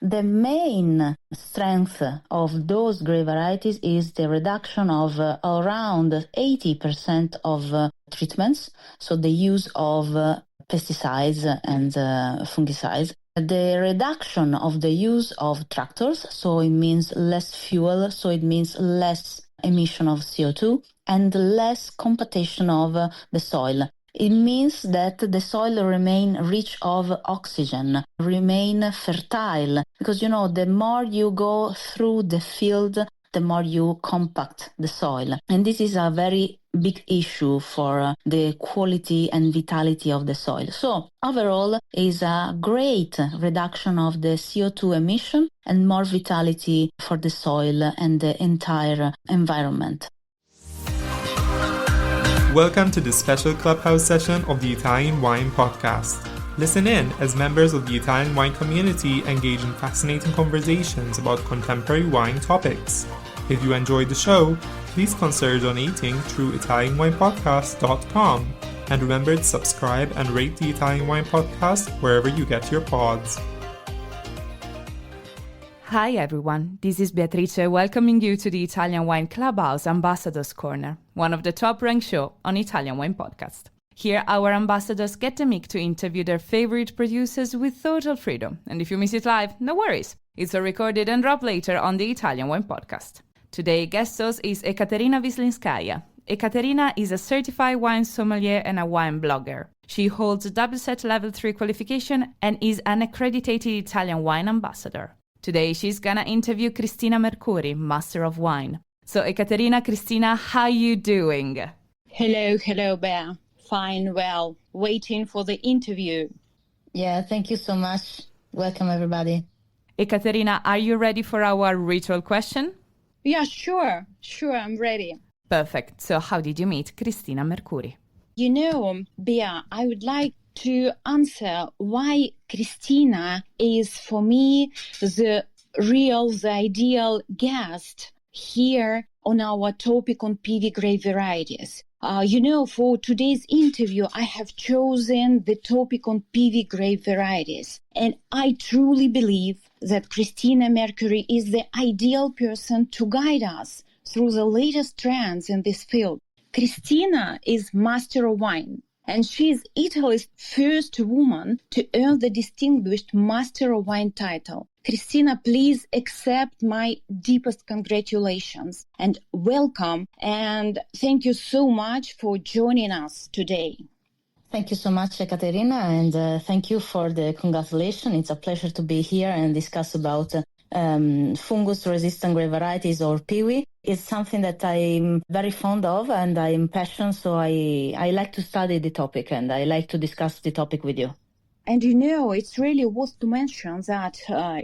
The main strength of those grape varieties is the reduction of around 80% of treatments, so the use of pesticides and fungicides. The reduction of the use of tractors, so it means less fuel, so it means less emission of CO2 and less compactation of the soil. It means that the soil remain rich of oxygen, remain fertile, because the more you go through the field, the more you compact the soil. And this is a very big issue for the quality and vitality of the soil. So overall is a great reduction of the CO2 emission and more vitality for the soil and the entire environment. Welcome to this special Clubhouse session of the Italian Wine Podcast. Listen in as members of the Italian wine community engage in fascinating conversations about contemporary wine topics. If you enjoyed the show, please consider donating through ItalianWinePodcast.com and remember to subscribe and rate the Italian Wine Podcast wherever you get your pods. Hi everyone, this is Beatrice welcoming you to the Italian Wine Clubhouse Ambassadors Corner, one of the top-ranked shows on Italian Wine Podcast. Here our ambassadors get the mic to interview their favorite producers with total freedom, and if you miss it live, no worries, it's recorded and dropped later on the Italian Wine Podcast. Today guest host is Ekaterina Vislinskaya. Ekaterina is a certified wine sommelier and a wine blogger. She holds a WSET Level 3 qualification and is an accredited Italian wine ambassador. Today, she's gonna interview Cristina Mercuri, Master of Wine. So, Ekaterina, Cristina, how you doing? Hello, Bea. Fine, well, waiting for the interview. Yeah, thank you so much. Welcome, everybody. Ekaterina, are you ready for our ritual question? Yeah, sure, I'm ready. Perfect. So, how did you meet Cristina Mercuri? Bea, I would like to answer why Cristina is, for me, the ideal guest here on our topic on PIWI grape varieties. For today's interview, I have chosen the topic on PIWI grape varieties. And I truly believe that Cristina Mercuri is the ideal person to guide us through the latest trends in this field. Cristina is Master of Wine, and she is Italy's first woman to earn the distinguished Master of Wine title. Cristina, please accept my deepest congratulations and welcome, and thank you so much for joining us today. Thank you so much, Ekaterina, and thank you for the congratulations. It's a pleasure to be here and discuss about fungus-resistant grape varieties, or PIWI. It's something that I'm very fond of and I'm passionate, so I like to study the topic and I like to discuss the topic with you. And it's really worth to mention that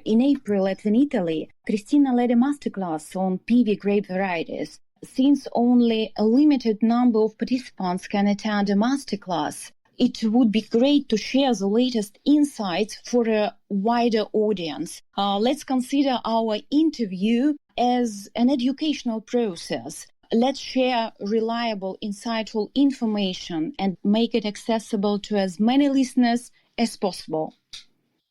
in April at Italy, Cristina led a masterclass on PIWI grape varieties. Since only a limited number of participants can attend a masterclass, it would be great to share the latest insights for a wider audience. Let's consider our interview as an educational process. Let's share reliable, insightful information and make it accessible to as many listeners as possible.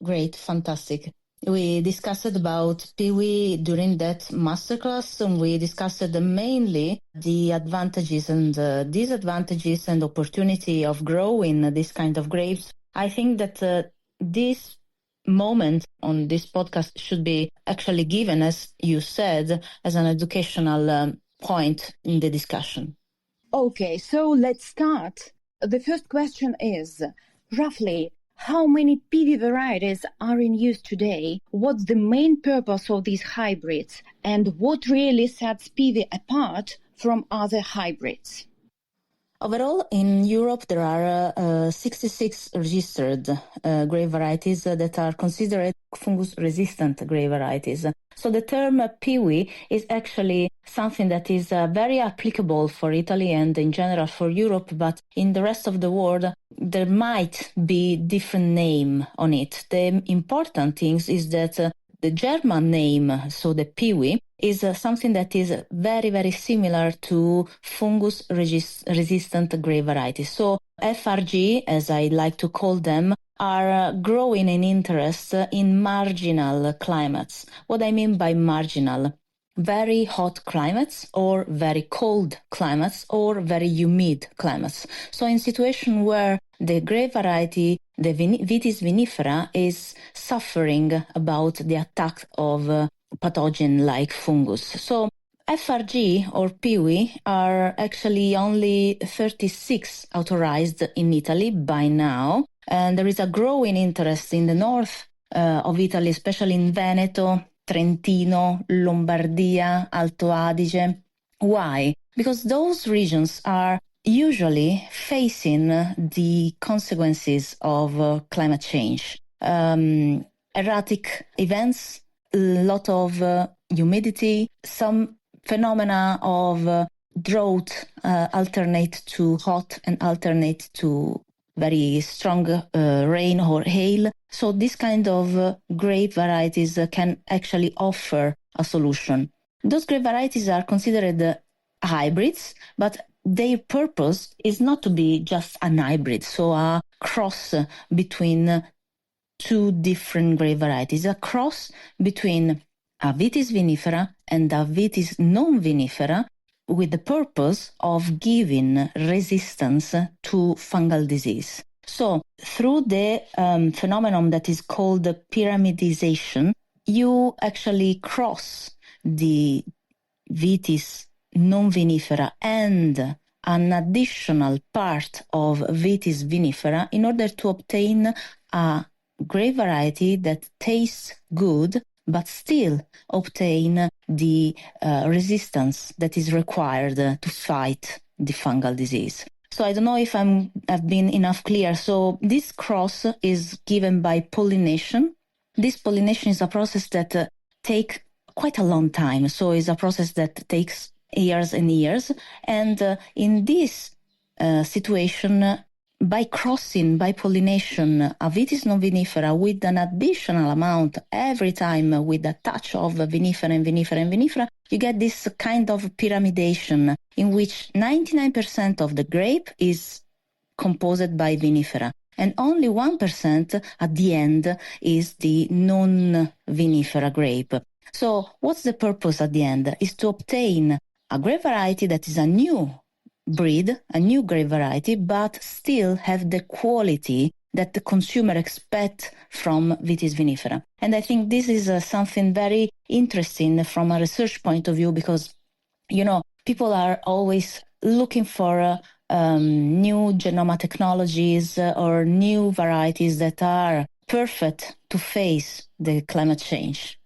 Great, fantastic. We discussed about PIWI during that masterclass, and we discussed mainly the advantages and disadvantages and opportunity of growing this kind of grapes. I think that this moment on this podcast should be actually given, as you said, as an educational point in the discussion. Okay, so let's start. The first question is, roughly, how many PIWI varieties are in use today? What's the main purpose of these hybrids? And what really sets PIWI apart from other hybrids? Overall, in Europe, there are 66 registered grape varieties that are considered fungus-resistant grape varieties. So the term PIWI is actually something that is very applicable for Italy and in general for Europe, but in the rest of the world, there might be different name on it. The important thing is that the German name, so the PIWI, is something that is very, very similar to fungus-resistant grape varieties. So FRG, as I like to call them, are growing in interest in marginal climates. What I mean by marginal? Very hot climates or very cold climates or very humid climates. So in situation where the grape variety, the Vitis vinifera, is suffering about the attack of pathogen like fungus. So FRG or PIWI are actually only 36 authorized in Italy by now. And there is a growing interest in the north of Italy, especially in Veneto, Trentino, Lombardia, Alto Adige. Why? Because those regions are usually facing the consequences of climate change. Erratic events, a lot of humidity, some phenomena of drought alternate to hot and alternate to very strong rain or hail. So this kind of grape varieties can actually offer a solution. Those grape varieties are considered hybrids, but their purpose is not to be just an hybrid, so a cross between two different grape varieties, a cross between a Vitis vinifera and a Vitis non vinifera, with the purpose of giving resistance to fungal disease. So through the phenomenon that is called pyramidization, you actually cross the Vitis non vinifera and an additional part of Vitis vinifera in order to obtain a grape variety that tastes good but still obtain the resistance that is required to fight the fungal disease. So I don't know if I've been enough clear. So this cross is given by pollination. This pollination is a process that takes quite a long time. So it's a process that takes years and years. And in this situation, by crossing, by pollination, a Vitis non vinifera with an additional amount every time with a touch of vinifera and vinifera and vinifera, you get this kind of pyramidation in which 99% of the grape is composed by vinifera and only 1% at the end is the non-vinifera grape. So what's the purpose at the end? Is to obtain a grape variety that is a new breed, a new grape variety, but still have the quality that the consumer expect from Vitis vinifera. And I think this is something very interesting from a research point of view because, you know, people are always looking for new genoma technologies or new varieties that are perfect to face the climate change.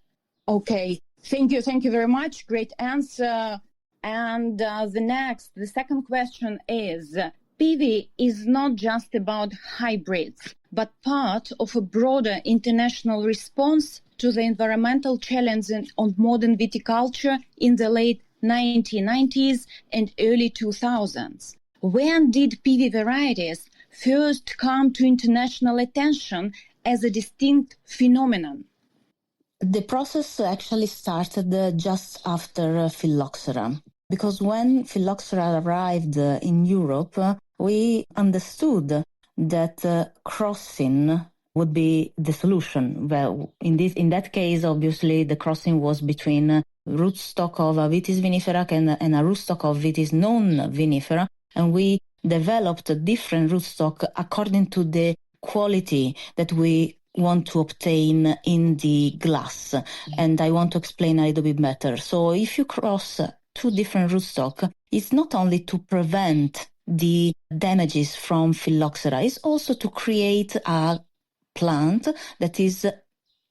Okay, thank you very much. Great answer. And the second question is, PIWI is not just about hybrids, but part of a broader international response to the environmental challenges of modern viticulture in the late 1990s and early 2000s. When did PIWI varieties first come to international attention as a distinct phenomenon? The process actually started just after phylloxera, because when phylloxera arrived in Europe, we understood that crossing would be the solution. Well, in that case, obviously, the crossing was between rootstock of a Vitis vinifera and a rootstock of Vitis non vinifera, and we developed a different rootstock according to the quality that we want to obtain in the glass. And I want to explain a little bit better. So if you cross two different rootstock, it's not only to prevent the damages from phylloxera, it's also to create a plant that is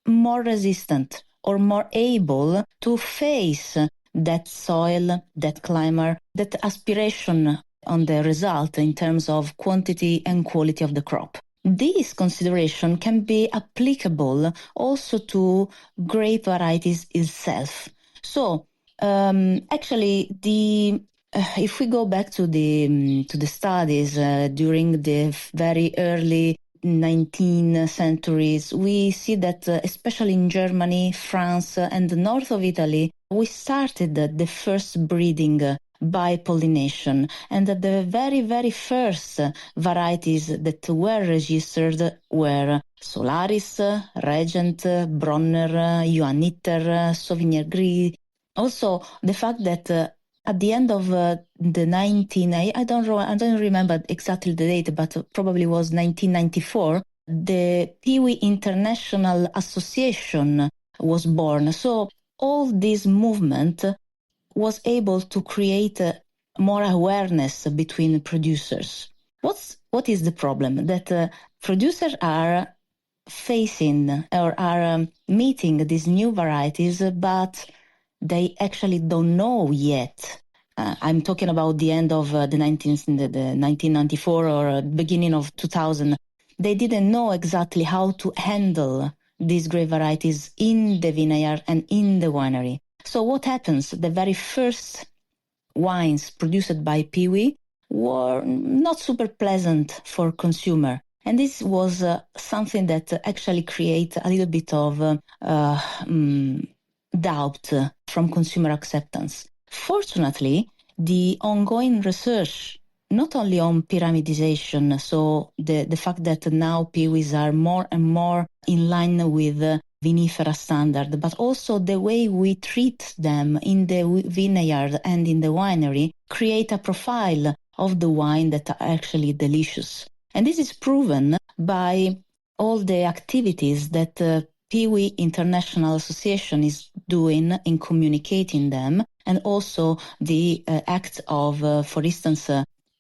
more resistant or more able to face that soil, that climate, that aspiration on the result in terms of quantity and quality of the crop. This consideration can be applicable also to grape varieties itself. So, actually, if we go back to the studies during the very early 19th centuries, we see that especially in Germany, France, and the north of Italy, we started the first breeding by pollination. And the very, very first varieties that were registered were Solaris, Regent, Bronner, Johanniter, Sauvignon Gris. Also, the fact that at the end of I don't remember exactly the date, but probably was 1994, the PIWI International Association was born. So all this movement was able to create more awareness between producers. What is the problem? That producers are facing or are meeting these new varieties, but they actually don't know yet. I'm talking about the end of the 1994 or beginning of 2000. They didn't know exactly how to handle these grape varieties in the vineyard and in the winery. So what happens? The very first wines produced by PIWI were not super pleasant for consumer. And this was something that actually created a little bit of doubt from consumer acceptance. Fortunately, the ongoing research, not only on pyramidization, so the fact that now PIWIs are more and more in line with vinifera standard, but also the way we treat them in the vineyard and in the winery create a profile of the wine that are actually delicious. And this is proven by all the activities that PIWI International Association is doing in communicating them, and also the act of, for instance,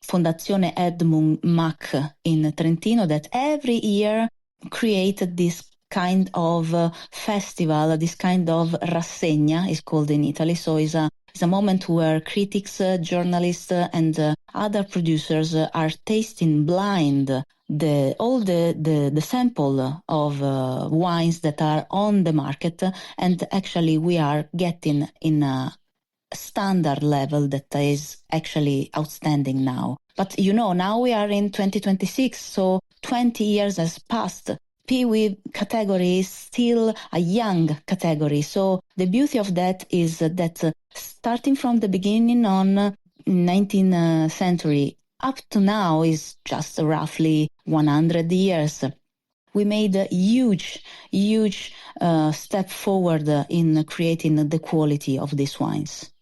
Fondazione Edmund Mack in Trentino, that every year created this kind of festival, this kind of rassegna is called in Italy. So it's a moment where critics, journalists, and other producers are tasting blind all the sample of wines that are on the market, and actually we are getting in a standard level that is actually outstanding now. But now we are in 2026, so 20 years has passed. PIWI category is still a young category. So the beauty of that is that starting from the beginning on 19th century up to now is just roughly 100 years. We made a huge step forward in creating the quality of these wines.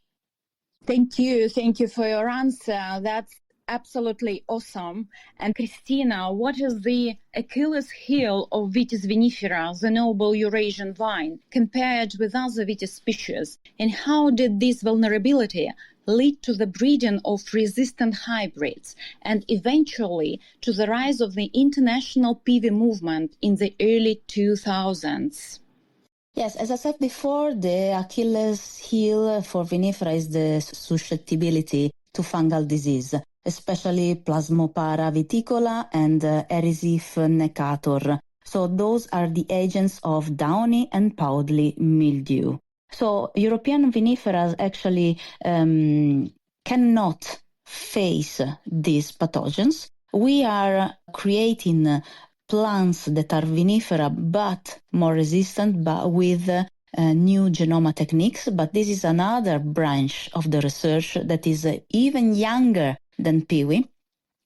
Thank you for your answer. That's absolutely awesome. And Cristina, what is the Achilles heel of Vitis vinifera, the noble Eurasian vine, compared with other Vitis species? And how did this vulnerability lead to the breeding of resistant hybrids and eventually to the rise of the international PIWI movement in the early 2000s? Yes, as I said before, the Achilles heel for vinifera is the susceptibility to fungal disease, especially Plasmopara viticola and Erisiph necator. So those are the agents of downy and powdery mildew. So European vinifera actually cannot face these pathogens. We are creating plants that are vinifera but more resistant, but with new genoma techniques. But this is another branch of the research that is even younger than PIWI.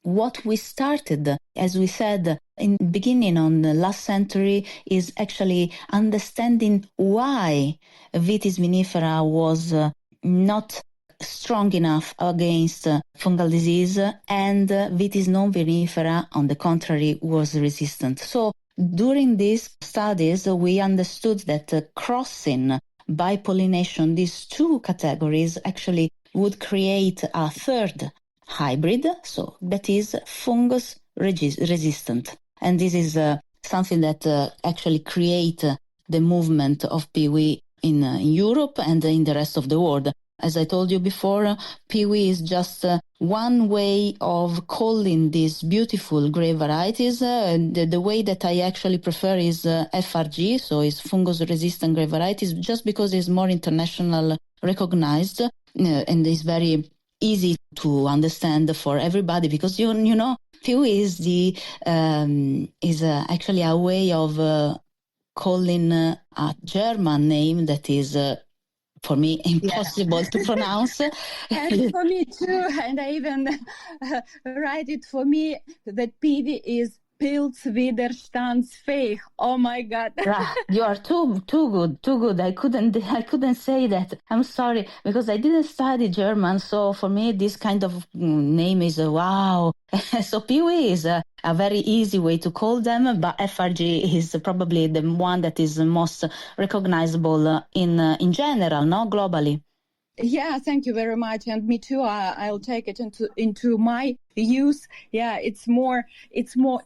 What we started, as we said in the beginning on the last century, is actually understanding why Vitis vinifera was not strong enough against fungal disease, and Vitis non vinifera, on the contrary, was resistant. So during these studies, we understood that crossing by pollination these two categories actually would create a third hybrid, so that is fungus resistant. And this is something that actually create the movement of PIWI in Europe and in the rest of the world. As I told you before, PIWI is just one way of calling these beautiful grape varieties. The way that I actually prefer is FRG, so it's fungus-resistant grape varieties, just because it's more international recognized and is very easy to understand for everybody, because you know PIWI is actually a way of calling a German name that is for me impossible to pronounce. And for me too, and I even write it for me that PIWI is Pilzwiderstandsfähig. Oh my God! You are too good. I couldn't say that. I'm sorry, because I didn't study German, so for me this kind of name is wow. So PIWI is a very easy way to call them, but FRG is probably the one that is the most recognizable in general, not globally. Yeah, thank you very much, and me too. I'll take it into my use. Yeah, it's more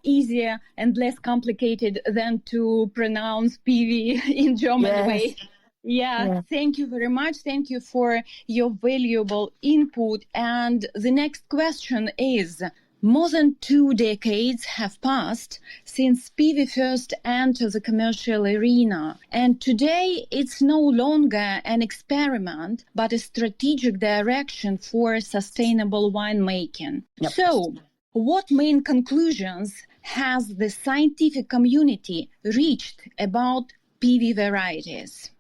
easier and less complicated than to pronounce PIWI in German way. Yeah, thank you very much. Thank you for your valuable input. And the next question is: more than 2 decades have passed since PIWI first entered the commercial arena, and today it's no longer an experiment, but a strategic direction for sustainable winemaking. Yep. So, what main conclusions has the scientific community reached about PIWI varieties?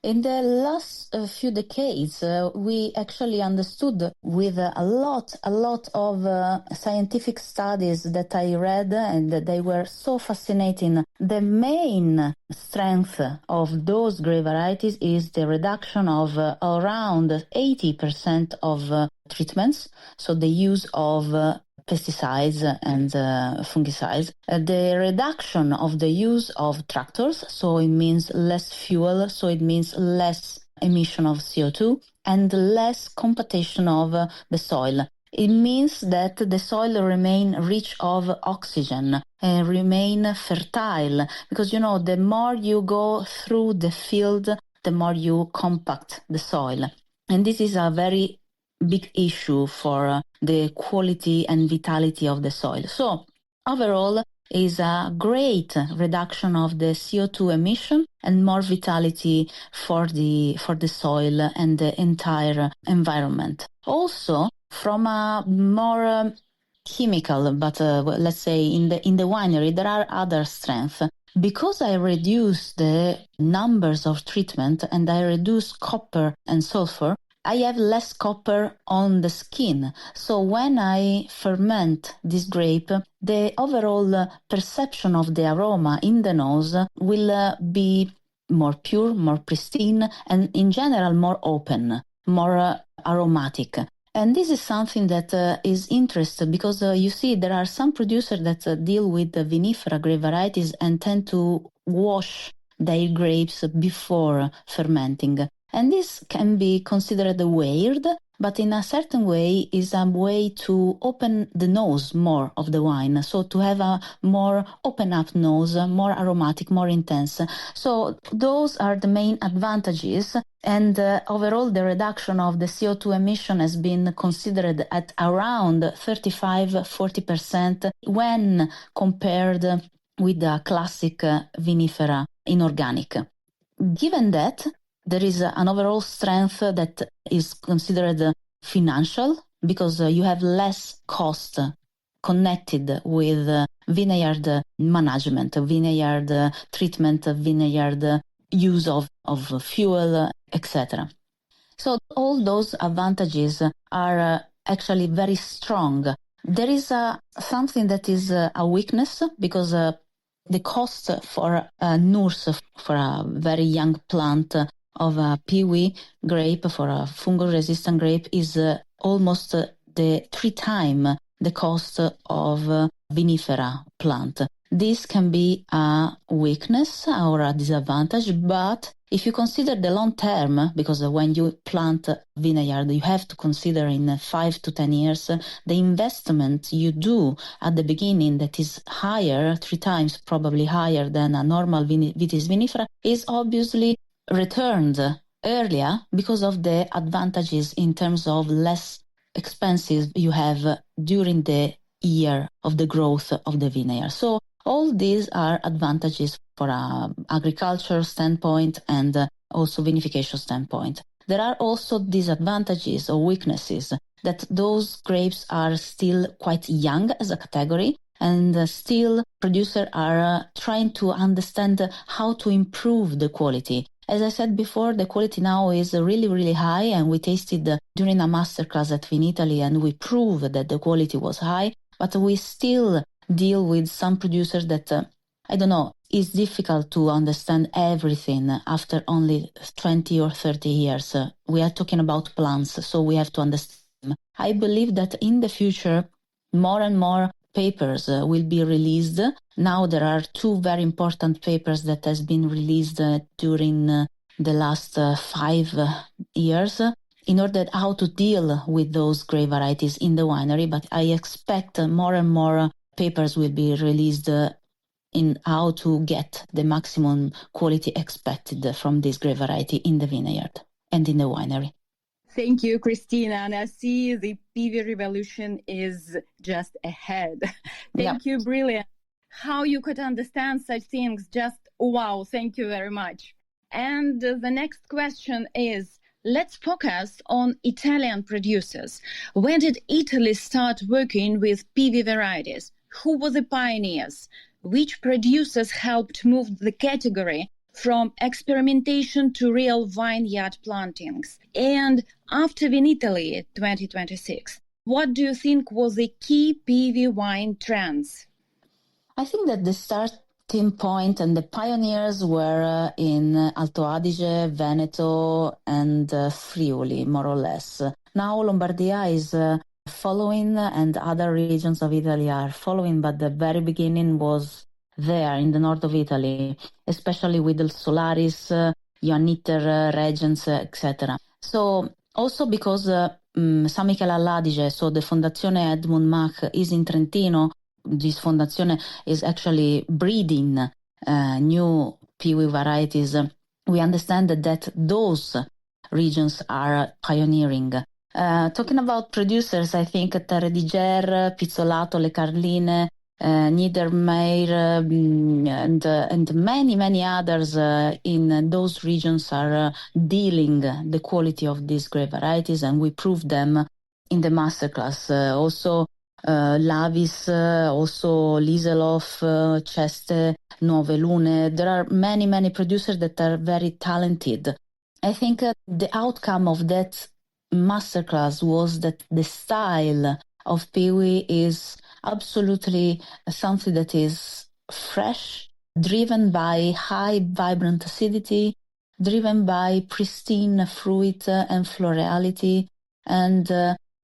In the last few decades, we actually understood with a lot of scientific studies that I read, and they were so fascinating. The main strength of those grape varieties is the reduction of around 80% of treatments, so the use of pesticides and fungicides, the reduction of the use of tractors, so it means less fuel, so it means less emission of CO2 and less compactation of the soil. It means that the soil remain rich of oxygen, remain fertile, because the more you go through the field, the more you compact the soil. And this is a very big issue for the quality and vitality of the soil. So overall is a great reduction of the CO2 emission and more vitality for the soil and the entire environment. Also, from a more chemical, but let's say in the winery, there are other strengths. Because I reduce the numbers of treatment and I reduce copper and sulfur, I have less copper on the skin. So when I ferment this grape, the overall perception of the aroma in the nose will be more pure, more pristine, and in general more open, more aromatic. And this is something that is interesting because you see there are some producers that deal with the vinifera grape varieties and tend to wash their grapes before fermenting. And this can be considered weird, but in a certain way is a way to open the nose more of the wine. So to have a more open up nose, more aromatic, more intense. So those are the main advantages. And overall, the reduction of the CO2 emission has been considered at around 35-40% when compared with the classic vinifera inorganic. Given that, there is an overall strength that is considered financial because you have less cost connected with vineyard management, vineyard treatment, vineyard use of fuel, etc. So all those advantages are actually very strong. There is something that is a weakness because the cost for a nurse, for a very young plant of a PIWI grape, for a fungus-resistant grape, is almost the 3 times the cost of vinifera plant. This can be a weakness or a disadvantage, but if you consider the long term, because when you plant vineyard, you have to consider in 5 to 10 years, the investment you do at the beginning that is higher, 3 times probably higher than a normal vitis vinifera, is obviously returned earlier because of the advantages in terms of less expenses you have during the year of the growth of the vineyard. So all these are advantages for an agriculture standpoint and also vinification standpoint. There are also disadvantages or weaknesses. that those grapes are still quite young as a category, and still producers are trying to understand how to improve the quality. As I said before, the quality now is really, really high, and we tasted during a masterclass at Vinitaly, and we proved that the quality was high, but we still deal with some producers that, I don't know, it's difficult to understand everything after only 20 or 30 years. We are talking about plants, so we have to understand them. I believe that in the future, more and more papers will be released. Now there are two very important papers that has been released during the last 5 years in order how to deal with those grape varieties in the winery. But I expect more and more papers will be released in how to get the maximum quality expected from this grape variety in the vineyard and in the winery. Thank you, Cristina. And I see the PIWI revolution is just ahead. Thank you, brilliant. How you could understand such things, just wow, thank you very much. And the next question is, let's focus on Italian producers. When did Italy start working with PIWI varieties? Who were the pioneers? Which producers helped move the category from experimentation to real vineyard plantings? And after Vinitaly 2026, what do you think was the key PIWI wine trends? I think that the starting point and the pioneers were in Alto Adige, Veneto, and Friuli, more or less. Now Lombardia is following, and other regions of Italy are following, but the very beginning was there in the north of Italy, especially with the Solaris, Johanniter, Regens, etc. So also because San Michele all'Adige, so the Fondazione Edmund Mach is in Trentino, this Fondazione is actually breeding new PIWI varieties. We understand that those regions are pioneering. Talking about producers, I think Terre di Ger, Pizzolato, Le Carline, Niedermeyer, and many others in those regions are dealing the quality of these grape varieties, and we proved them in the masterclass. Also Lavis, also Lieselhoff, Ceste, Nuove Lune. There are many producers that are very talented. I think the outcome of that masterclass was that the style of PIWI is absolutely something that is fresh, driven by high vibrant acidity, driven by pristine fruit and florality, and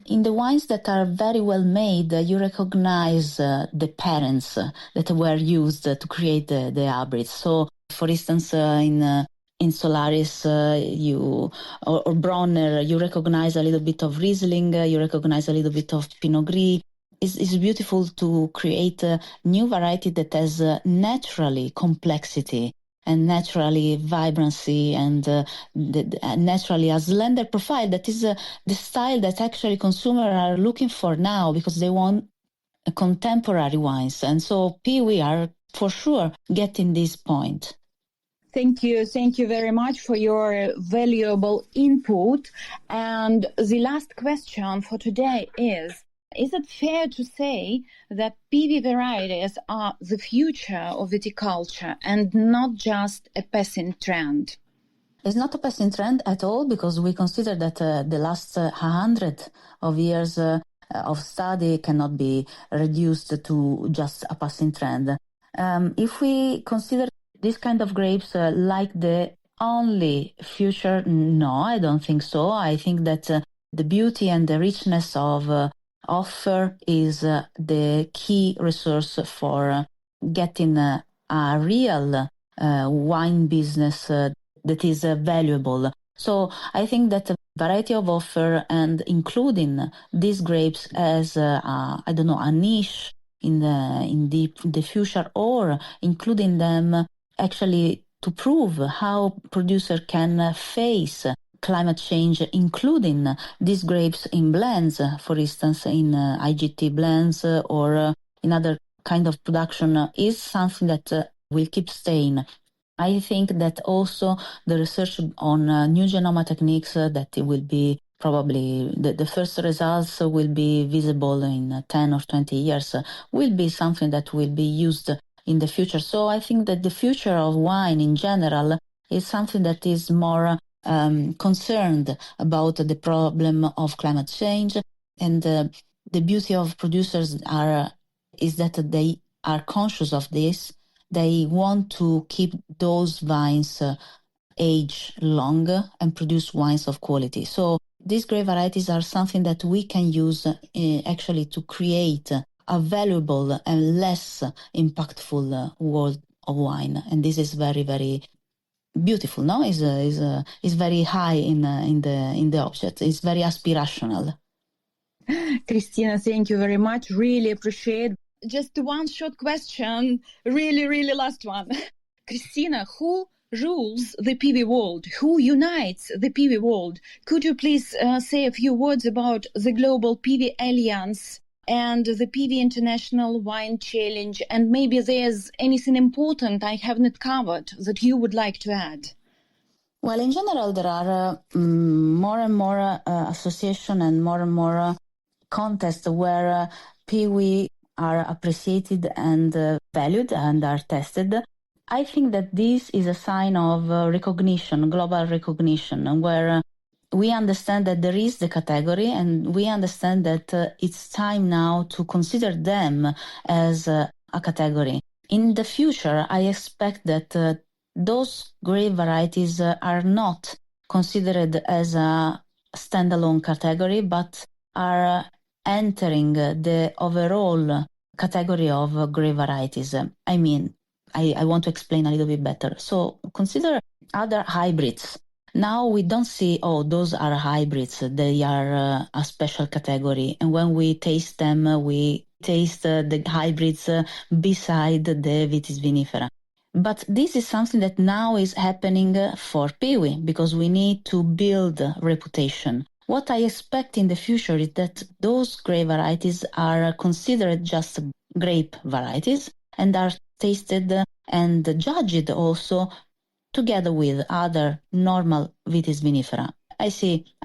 in the wines that are very well made, you recognize the parents that were used to create the hybrids. So, for instance, in Solaris, or Bronner, you recognize a little bit of Riesling, you recognize a little bit of Pinot Gris. It's beautiful to create a new variety that has naturally complexity and naturally vibrancy and naturally a slender profile. That is the style that actually consumers are looking for now, because they want contemporary wines. And so PIWI are for sure getting this point. Thank you very much for your valuable input. And the last question for today is it fair to say that PIWI varieties are the future of viticulture and not just a passing trend? It's not a passing trend at all, because we consider that the last 100 of years of study cannot be reduced to just a passing trend. If we consider this kind of grapes like the only future, no, I don't think so. I think that the beauty and the richness of offer is the key resource for getting a real wine business that is valuable. So I think that the variety of offer and including these grapes as a niche in the future, or including them actually to prove how producer can face climate change, including these grapes in blends, for instance, in IGT blends or in other kind of production, is something that will keep staying. I think that also the research on new genoma techniques that will be probably the first results will be visible in 10 or 20 years, will be something that will be used in the future. So I think that the future of wine in general is something that is more concerned about the problem of climate change. And the beauty of producers is that they are conscious of this. They want to keep those vines age longer and produce wines of quality. So these grape varieties are something that we can use actually to create a valuable and less impactful world of wine. And this is very, very beautiful. No, is very high in the object. It's very aspirational. Cristina, thank you very much. Really appreciate. Just one short question, really last one. Cristina, who rules the PIWI world? Who unites the PIWI world? Could you please say a few words about the Global PIWI Alliance and the PIWI International Wine Challenge? And maybe there's anything important I have not covered that you would like to add. Well, in general, there are more and more association and more contests where PIWI are appreciated and valued and are tested. I think that this is a sign of recognition, global recognition, where we understand that there is the category and we understand that it's time now to consider them as a category. In the future, I expect that those grape varieties are not considered as a standalone category, but are entering the overall category of grape varieties. I mean, I want to explain a little bit better. So consider other hybrids. Now we don't see, those are hybrids. They are a special category. And when we taste them, we taste the hybrids beside the Vitis vinifera. But this is something that now is happening for PIWI because we need to build reputation. What I expect in the future is that those grape varieties are considered just grape varieties and are tasted and judged also together with other normal Vitis vinifera. I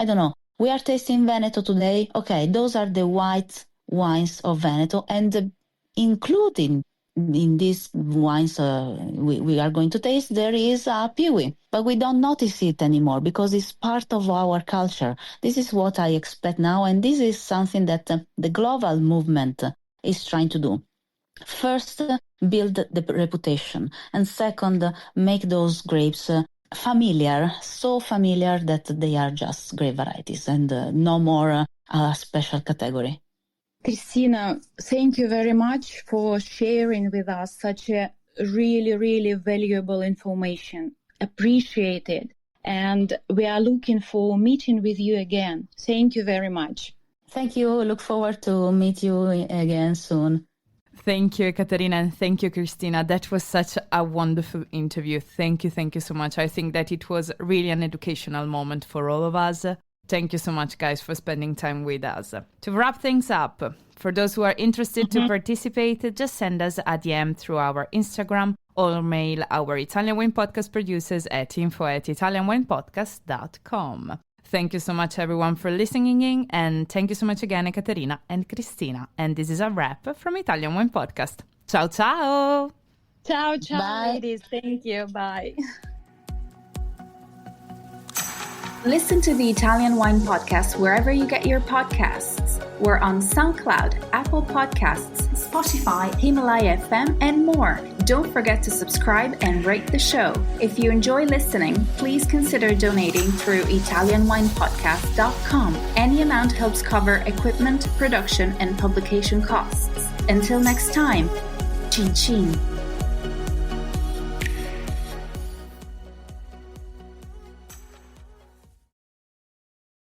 don't know, we are tasting Veneto today. Okay, those are the white wines of Veneto, and including in these wines we are going to taste, there is a PIWI, but we don't notice it anymore because it's part of our culture. This is what I expect now, and this is something that the global movement is trying to do. First, build the reputation, and second, make those grapes familiar, so familiar that they are just grape varieties and no more a special category. Cristina, thank you very much for sharing with us such a really valuable information. Appreciate it. And we are looking for meeting with you again. Thank you very much. Thank you. Look forward to meet you again soon. Thank you, Ekaterina, and thank you, Cristina. That was such a wonderful interview. Thank you so much. I think that it was really an educational moment for all of us. Thank you so much, guys, for spending time with us. To wrap things up, for those who are interested to participate, just send us a DM through our Instagram or mail our Italian Wine Podcast producers at info@italianwinepodcast.com. Thank you so much, everyone, for listening in, and thank you so much again, Ekaterina and Cristina. And this is a wrap from Italian Wine Podcast. Ciao, ciao! Ciao, Bye. ladies. Thank you. Bye. Listen to the Italian Wine Podcast wherever you get your podcasts. We're on SoundCloud, Apple Podcasts, Spotify, Himalaya FM, and more. Don't forget to subscribe and rate the show. If you enjoy listening, please consider donating through ItalianWinePodcast.com. Any amount helps cover equipment, production, and publication costs. Until next time, cin cin.